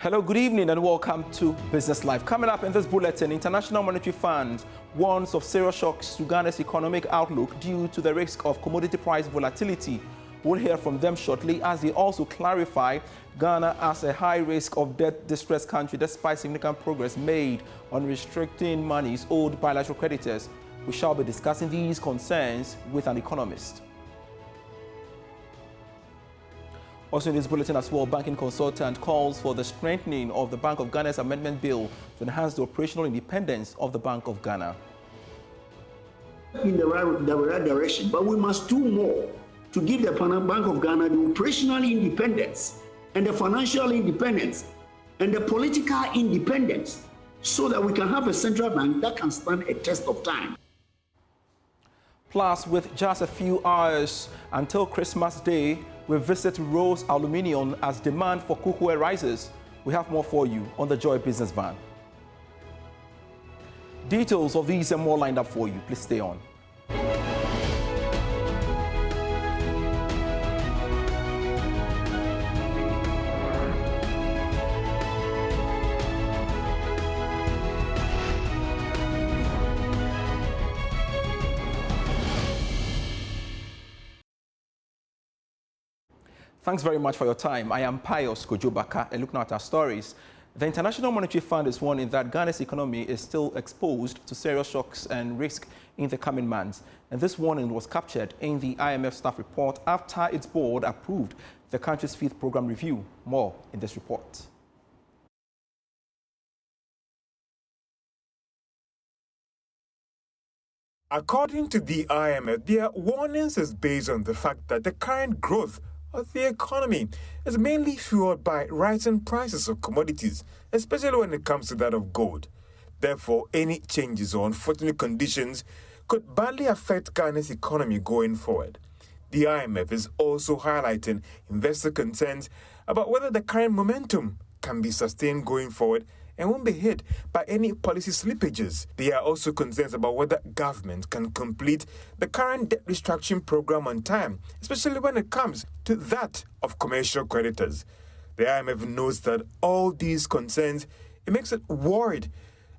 Hello, good evening and welcome to Business Live. Coming up in this bulletin, International Monetary Fund warns of serious shocks to Ghana's economic outlook due to the risk of commodity price volatility. We'll hear from them shortly as they also clarify Ghana as a high risk of debt distressed country despite significant progress made on restricting monies owed bilateral creditors. We shall be discussing these concerns with an economist. Also in this bulletin as well, banking consultant calls for the strengthening of the Bank of Ghana's amendment bill to enhance the operational independence of the Bank of Ghana. In the right direction, but we must do more to give the Bank of Ghana the operational independence and the financial independence and the political independence so that we can have a central bank that can stand a test of time. Plus, with just a few hours until Christmas Day, we visit Rose Aluminium as demand for cookware rises. We have more for you on the Joy Business Van. Details of these and more lined up for you. Please stay on. Thanks very much for your time. I am Pius Kojobaka, and looking at our stories. The International Monetary Fund is warning that Ghana's economy is still exposed to serious shocks and risk in the coming months. And this warning was captured in the IMF staff report after its board approved the country's fifth program review. More in this report. According to the IMF, their warnings is based on the fact that the current growth of the economy is mainly fueled by rising prices of commodities, especially when it comes to that of gold. Therefore, any changes or unfortunate conditions could badly affect Ghana's economy going forward. The IMF is also highlighting investor concerns about whether the current momentum can be sustained going forward and won't be hit by any policy slippages. There are also concerns about whether government can complete the current debt restructuring program on time, especially when it comes to that of commercial creditors. The IMF notes that all these concerns, it makes it worried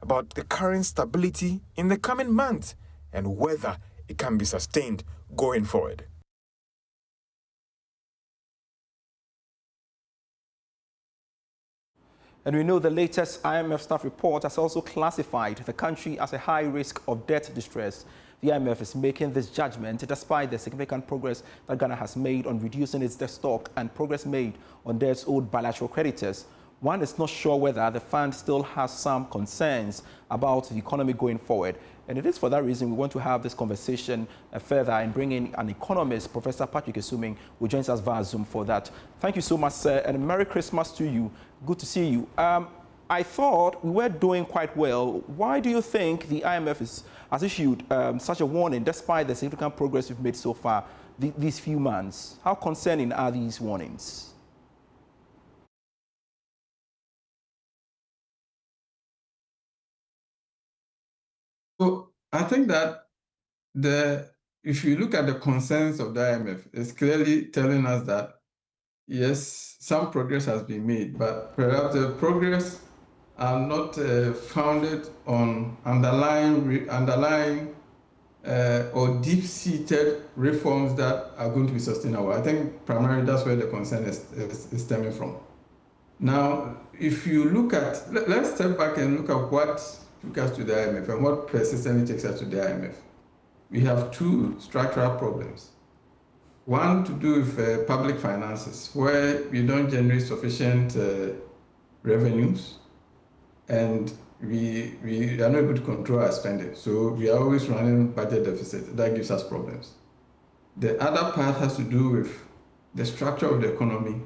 about the current stability in the coming months and whether it can be sustained going forward. And we know the latest IMF staff report has also classified the country as a high risk of debt distress. The IMF is making this judgment despite the significant progress that Ghana has made on reducing its debt stock and progress made on debts owed bilateral creditors. One is not sure whether the fund still has some concerns about the economy going forward. And it is for that reason we want to have this conversation further and bring in an economist, Professor Patrick Esuming, who joins us via Zoom for that. Thank you so much, sir, and Merry Christmas to you. Good to see you. I thought we were doing quite well. Why do you think the IMF has issued such a warning despite the significant progress we've made so far these few months? How concerning are these warnings? So I think that if you look at the concerns of the IMF, it's clearly telling us that, yes, some progress has been made, but perhaps the progress are not founded on underlying or deep-seated reforms that are going to be sustainable. I think primarily that's where the concern is stemming from. Now, if you look at, let's step back and look at what took us to the IMF and what persistently takes us to the IMF. We have two structural problems. One to do with public finances, where we don't generate sufficient revenues and we are not able to control our spending. So we are always running budget deficit. That gives us problems. The other part has to do with the structure of the economy,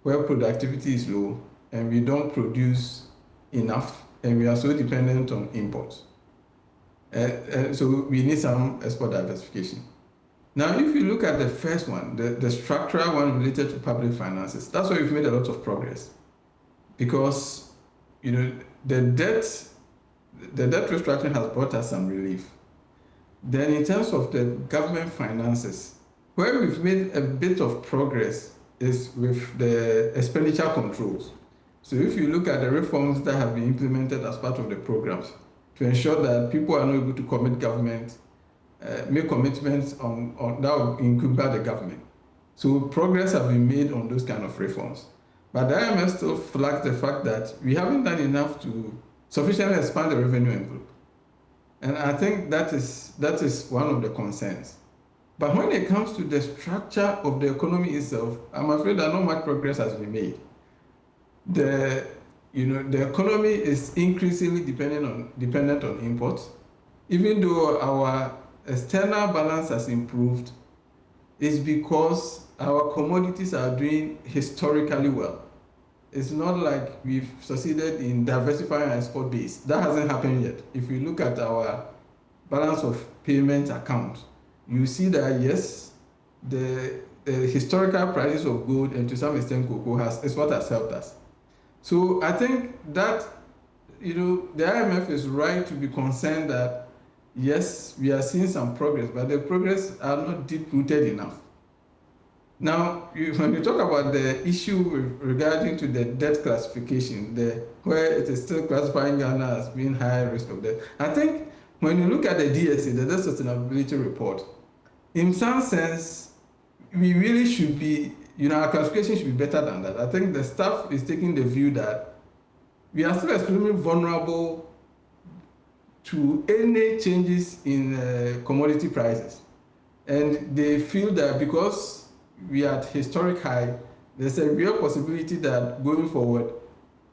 where productivity is low and we don't produce enough and we are so dependent on imports. So we need some export diversification. Now, if you look at the first one, the structural one related to public finances, that's where we've made a lot of progress. Because, you know, the debt restructuring has brought us some relief. Then in terms of the government finances, where we've made a bit of progress is with the expenditure controls. So if you look at the reforms that have been implemented as part of the programs to ensure that people are not able to commit government, make commitments on that will include the government. So progress has been made on those kind of reforms. But the IMF still flags the fact that we haven't done enough to sufficiently expand the revenue envelope. And I think that is one of the concerns. But when it comes to the structure of the economy itself, I'm afraid that not much progress has been made. The economy is increasingly dependent on imports. Even though our external balance has improved, it's because our commodities are doing historically well. It's not like we've succeeded in diversifying our export base. That hasn't happened yet. If you look at our balance of payment account, you see that yes, the historical prices of gold and to some extent cocoa is what has helped us. So I think that the IMF is right to be concerned that yes, we are seeing some progress, but the progress are not deep-rooted enough. Now, when you talk about the issue regarding to the debt classification, where it is still classifying Ghana as being high risk of debt, I think when you look at the DSA, the Debt Sustainability Report, in some sense, we really should be, our classification should be better than that. I think the staff is taking the view that we are still extremely vulnerable to any changes in commodity prices. And they feel that because we are at historic high, there's a real possibility that going forward,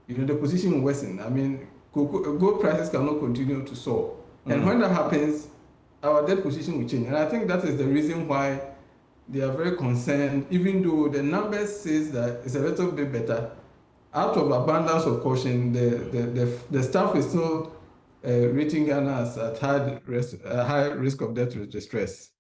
the position will worsen. I mean, gold prices cannot continue to soar. And when that happens, our debt position will change. And I think that is the reason why they are very concerned, even though the numbers says that it's a little bit better. Out of abundance of caution, the staff is still rating Ghana as at high risk of debt distress.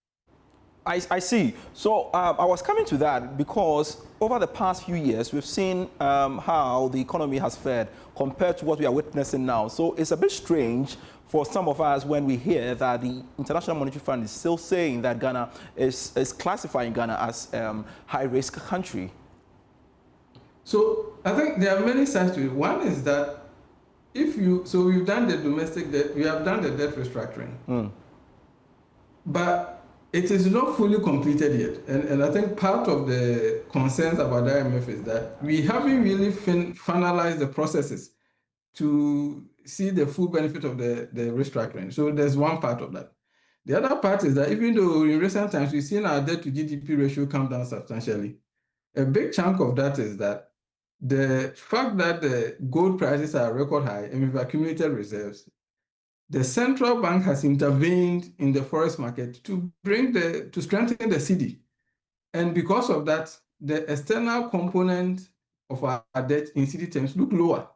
I see. So I was coming to that because over the past few years, we've seen how the economy has fared compared to what we are witnessing now. So it's a bit strange for some of us when we hear that the International Monetary Fund is still saying that Ghana is classifying Ghana as high-risk country. So I think there are many sides to it. One is that we've done the domestic debt, we have done the debt restructuring. But it is not fully completed yet. And I think part of the concerns about the IMF is that we haven't really finalized the processes to see the full benefit of the restructuring. So there's one part of that. The other part is that even though in recent times we've seen our debt to GDP ratio come down substantially, a big chunk of that is that the fact that the gold prices are record high and we've accumulated reserves, the central bank has intervened in the forex market to strengthen the cedi. And because of that, the external component of our debt in cedi terms look lower.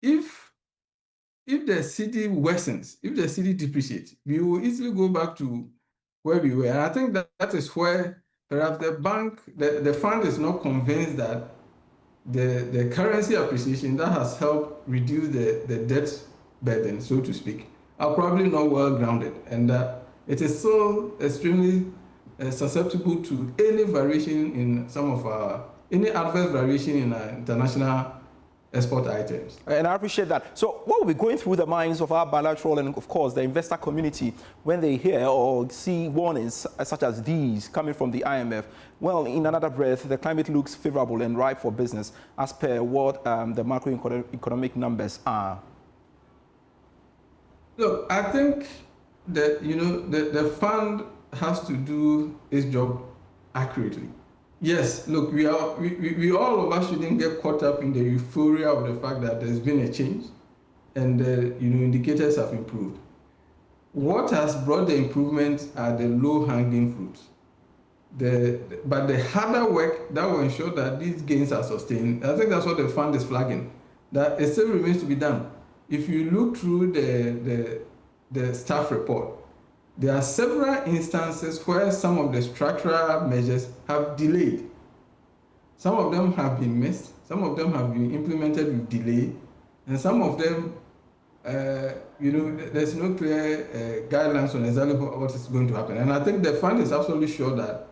If the cedi worsens, if the cedi depreciates, we will easily go back to where we were. And I think that is where perhaps the fund is not convinced that the currency appreciation that has helped reduce the debt burden, so to speak, are probably not well grounded, and that it is so extremely susceptible to any variation in any adverse variation in our international export items. And I appreciate that. So what will be going through the minds of our bilateral and, of course, the investor community when they hear or see warnings such as these coming from the IMF? Well, in another breath, the climate looks favorable and ripe for business as per what the macroeconomic numbers are. Look, I think that the fund has to do its job accurately. Yes, look, we all of us shouldn't get caught up in the euphoria of the fact that there's been a change and the indicators have improved. What has brought the improvement are the low-hanging fruits. But the harder work that will ensure that these gains are sustained, I think that's what the fund is flagging, that it still remains to be done. If you look through the staff report, there are several instances where some of the structural measures have delayed. Some of them have been missed, some of them have been implemented with delay, and some of them, there's no clear guidelines on exactly what is going to happen. And I think the fund is absolutely sure that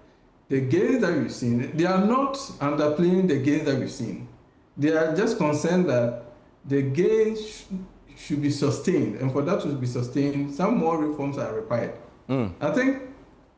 the gains that we've seen, they are not underplaying the gains that we've seen. They are just concerned that the gains should be sustained, and for that to be sustained, some more reforms are required. I think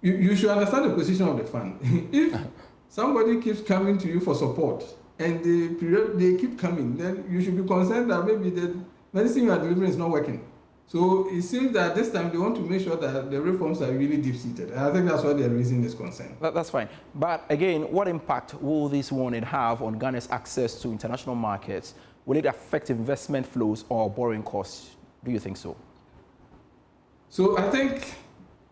you should understand the position of the fund. If somebody keeps coming to you for support, and they keep coming, then you should be concerned that maybe the medicine you are delivering is not working. So it seems that this time they want to make sure that the reforms are really deep-seated. And I think that's why they're raising this concern. That's fine. But again, what impact will this warning have on Ghana's access to international markets? Will it affect investment flows or borrowing costs? Do you think so? So I think,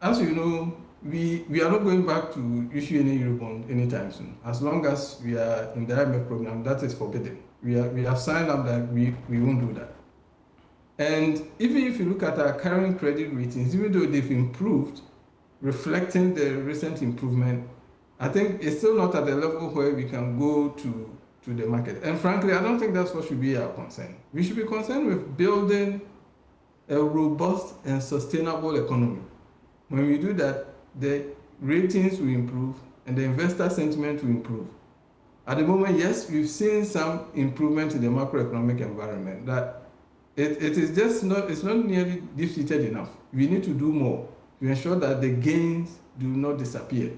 as you know, we are not going back to issue any Eurobond anytime soon. As long as we are in the IMF program, that is forbidden. We have signed up that we won't do that. And even if you look at our current credit ratings, even though they've improved, reflecting the recent improvement, I think it's still not at the level where we can go to the market. And frankly, I don't think that's what should be our concern. We should be concerned with building a robust and sustainable economy. When we do that, the ratings will improve and the investor sentiment will improve. At the moment, yes, we've seen some improvement in the macroeconomic environment. That it is just not, it's not nearly deep-seated enough. We need to do more to ensure that the gains do not disappear,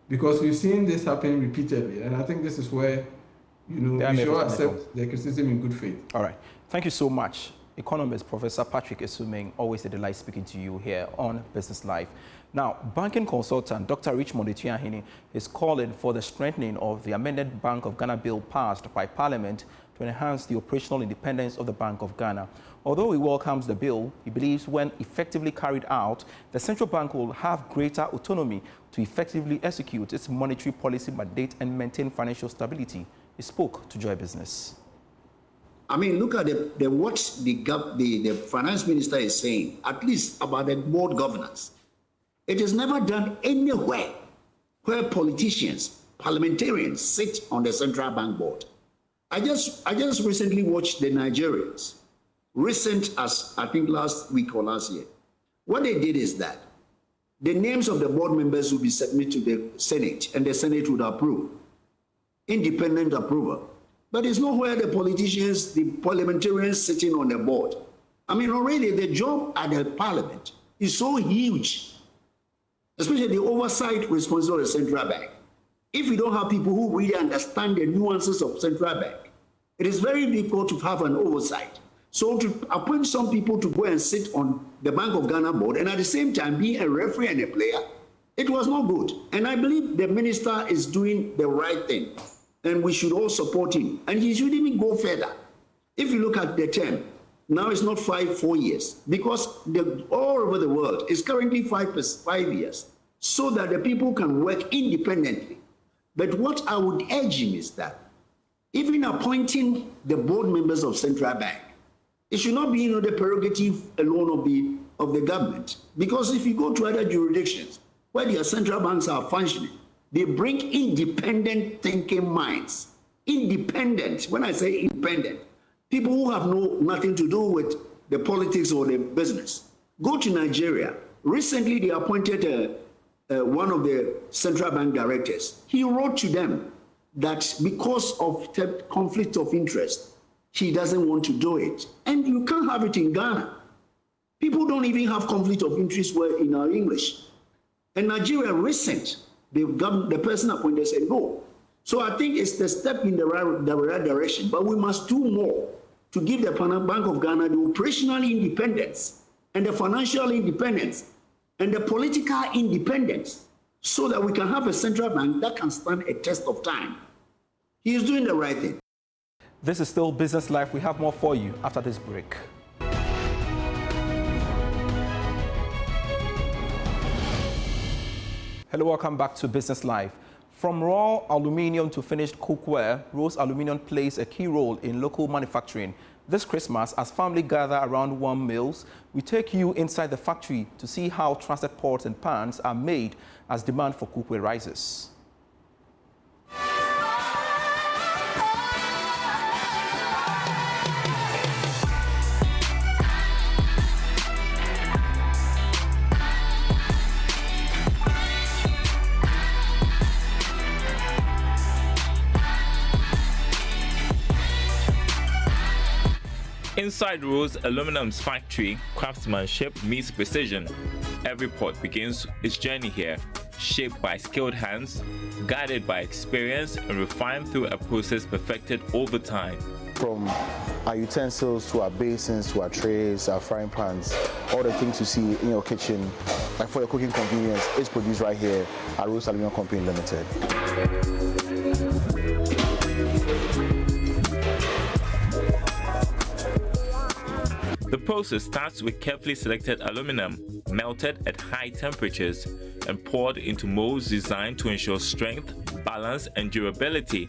because we've seen this happen repeatedly, and I think this is where, you know, we should accept the criticism in good faith. All right. Thank you so much. Economist Professor Patrick Esuming, always a delight speaking to you here on Business Live. Now, banking consultant Dr. Richmond Etuahini is calling for the strengthening of the amended Bank of Ghana bill passed by Parliament to enhance the operational independence of the Bank of Ghana. Although he welcomes the bill, he believes when effectively carried out, the central bank will have greater autonomy to effectively execute its monetary policy mandate and maintain financial stability. He spoke to Joy Business. I mean, look at what the finance minister is saying, at least about the board governance. It is never done anywhere where politicians, parliamentarians sit on the central bank board. I just recently watched the Nigerians, recent as I think last week or last year. What they did is that the names of the board members would be submitted to the Senate, and the Senate would approve. Independent approval. But it's not where the politicians, the parliamentarians sitting on the board. I mean, already the job at the parliament is so huge, especially the oversight responsibility of the central bank. If you don't have people who really understand the nuances of central bank, it is very difficult to have an oversight. So to appoint some people to go and sit on the Bank of Ghana board and at the same time be a referee and a player, it was not good. And I believe the minister is doing the right thing, and we should all support him. And he should even go further. If you look at the term, now it's not 4 years, because all over the world it's currently 5 years, so that the people can work independently. But what I would urge him is that even appointing the board members of central bank, it should not be the prerogative alone of the government. Because if you go to other jurisdictions where their central banks are functioning, they bring independent thinking minds. Independent, when I say independent, people who have nothing to do with the politics or the business. Go to Nigeria. Recently, they appointed one of the central bank directors. He wrote to them that because of conflict of interest, he doesn't want to do it. And you can't have it in Ghana. People don't even have conflict of interest in our English. And Nigeria recent, the person appointed said no. So I think it's the step in the right direction, but we must do more to give the Bank of Ghana the operational independence and the financial independence and the political independence so that we can have a central bank that can stand a test of time. He is doing the right thing. This is still Business Life. We have more for you after this break. Hello, welcome back to Business Live. From raw aluminium to finished cookware, Rose Aluminium plays a key role in local manufacturing. This Christmas, as family gather around warm meals, we take you inside the factory to see how trusted pots and pans are made as demand for cookware rises. Inside Rose Aluminum's factory, craftsmanship meets precision. Every pot begins its journey here, shaped by skilled hands, guided by experience, and refined through a process perfected over time. From our utensils to our basins to our trays, our frying pans, all the things you see in your kitchen, and for your cooking convenience, is produced right here at Rose Aluminum Company Limited. The process starts with carefully selected aluminum, melted at high temperatures, and poured into molds designed to ensure strength, balance, and durability.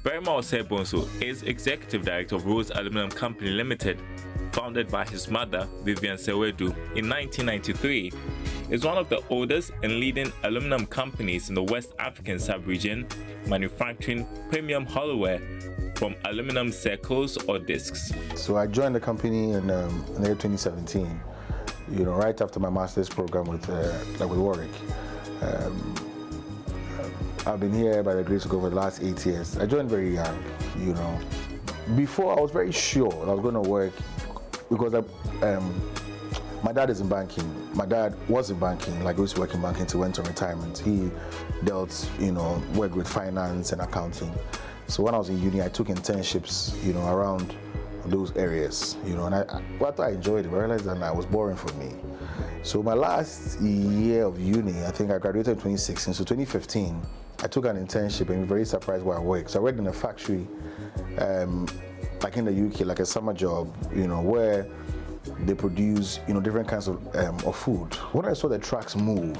Berima Osebonso is Executive Director of Rose Aluminum Company Limited, founded by his mother, Vivian Sewedu, in 1993. It's one of the oldest and leading aluminum companies in the West African sub-region, manufacturing premium hollowware from aluminum circles or discs. So I joined the company in the year 2017, right after my master's program with Warwick. I've been here by the grace of God for the last 8 years. I joined very young, Before I was very sure I was going to work because my dad is in banking. My dad was in banking, he used to work in banking until he went on retirement. He dealt, worked with finance and accounting. So when I was in uni, I took internships, around those areas, and after I enjoyed it, I realized that it was boring for me. So my last year of uni, I think I graduated in 2016, so 2015, I took an internship and was very surprised where I worked. So I worked in a factory, like in the UK, like a summer job, where they produce, different kinds of food. When I saw the trucks move,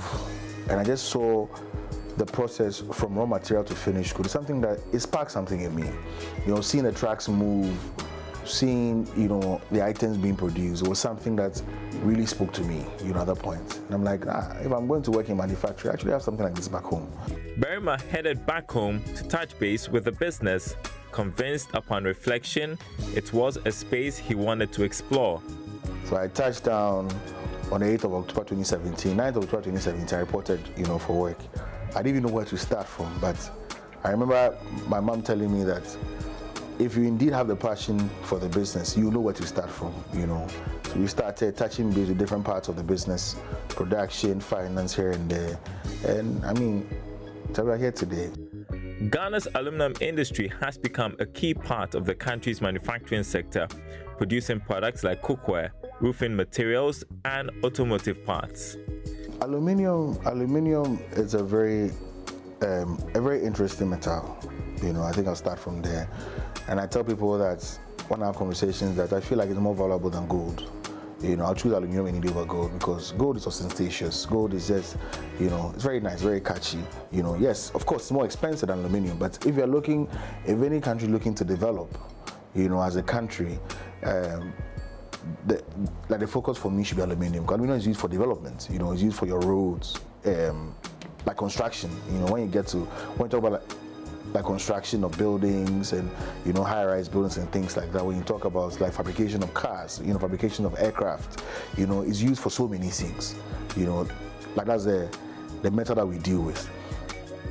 and I just saw the process from raw material to finished good, something that it sparked something in me. Seeing the trucks move, seeing the items being produced, it was something that really spoke to me at that point. And I'm like, if I'm going to work in manufacturing, I actually have something like this back home. Berima headed back home to touch base with the business, convinced upon reflection it was a space he wanted to explore. So I touched down on the 8th of October 2017. 9th of October 2017, I reported for work. I didn't even know where to start from, but I remember my mom telling me that if you indeed have the passion for the business, you know where to start from, So we started touching base with different parts of the business, production, finance here and there. And so we're here today. Ghana's aluminum industry has become a key part of the country's manufacturing sector, producing products like cookware, roofing materials, and automotive parts. Aluminium is a very interesting metal. I think I'll start from there. And I tell people that when I have conversations that I feel like it's more valuable than gold. I'll choose aluminium any day over gold because gold is ostentatious. Gold is just, it's very nice, very catchy. Yes, of course, it's more expensive than aluminium. But if any country looking to develop, as a country, the focus for me should be aluminium. Because aluminium is used for development. It's used for your roads, like construction. When you talk about like construction of buildings and high-rise buildings and things like that. When you talk about like fabrication of cars, fabrication of aircraft, it's used for so many things. Like that's the metal that we deal with.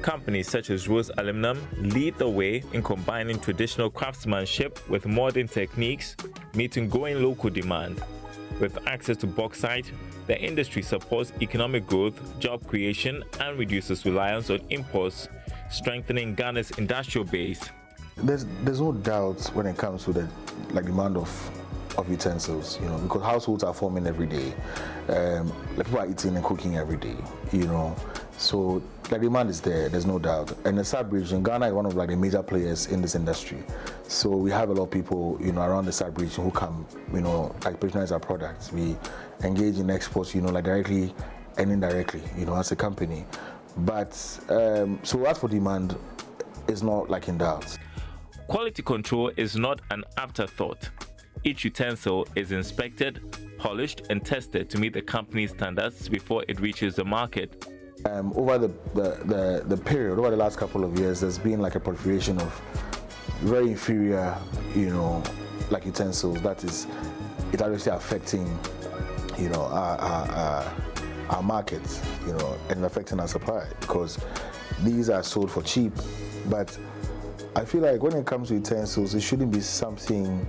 Companies such as Rose Aluminum lead the way in combining traditional craftsmanship with modern techniques, meeting growing local demand. With access to bauxite, the industry supports economic growth, job creation, and reduces reliance on imports, strengthening Ghana's industrial base. There's no doubt when it comes to the demand of utensils, because households are forming every day. People are eating and cooking every day, So the demand is there, there's no doubt. And the sub-region, Ghana is one of the major players in this industry. So we have a lot of people, around the sub-region who come, patronize our products. We engage in exports, directly and indirectly, as a company. But so as for demand, it's not in doubt. Quality control is not an afterthought. Each utensil is inspected, polished, and tested to meet the company's standards before it reaches the market. Over the period, over the last couple of years, there's been a proliferation of very inferior, utensils. That is, it's obviously affecting, our markets, and affecting our supply because these are sold for cheap. But I feel like when it comes to utensils, it shouldn't be something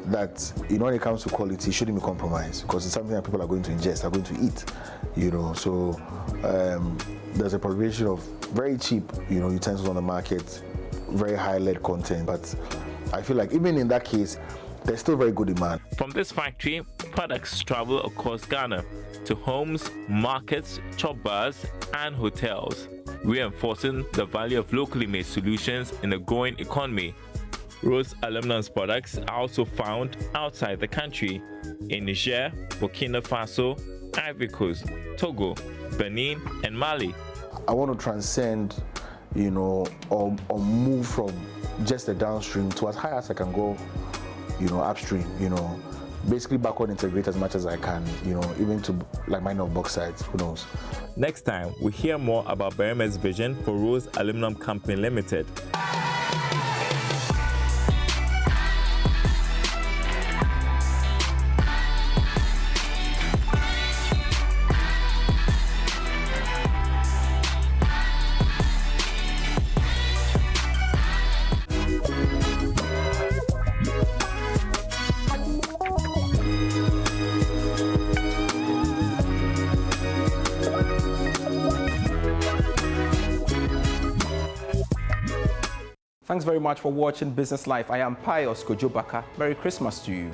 that, you know, when it comes to quality, it shouldn't be compromised because it's something that people are going to ingest, are going to eat, you know. So there's a proliferation of very cheap, you know, utensils on the market, very high lead content, but I feel like even in that case, there's still very good demand. From this factory, products travel across Ghana to homes, markets, chop bars, and hotels, reinforcing the value of locally made solutions in a growing economy. Rose Aluminum's products are also found outside the country in Niger, Burkina Faso, Ivory Coast, Togo, Benin, and Mali. I want to transcend, you know, or move from just the downstream to as high as I can go, you know, upstream, you know, basically backward integrate as much as I can, you know, even to like mining of bauxites, who knows. Next time, we hear more about Berima's vision for Rose Aluminum Company Limited. Thanks very much for watching Business Life. I am Pius Kojobaka. Merry Christmas to you.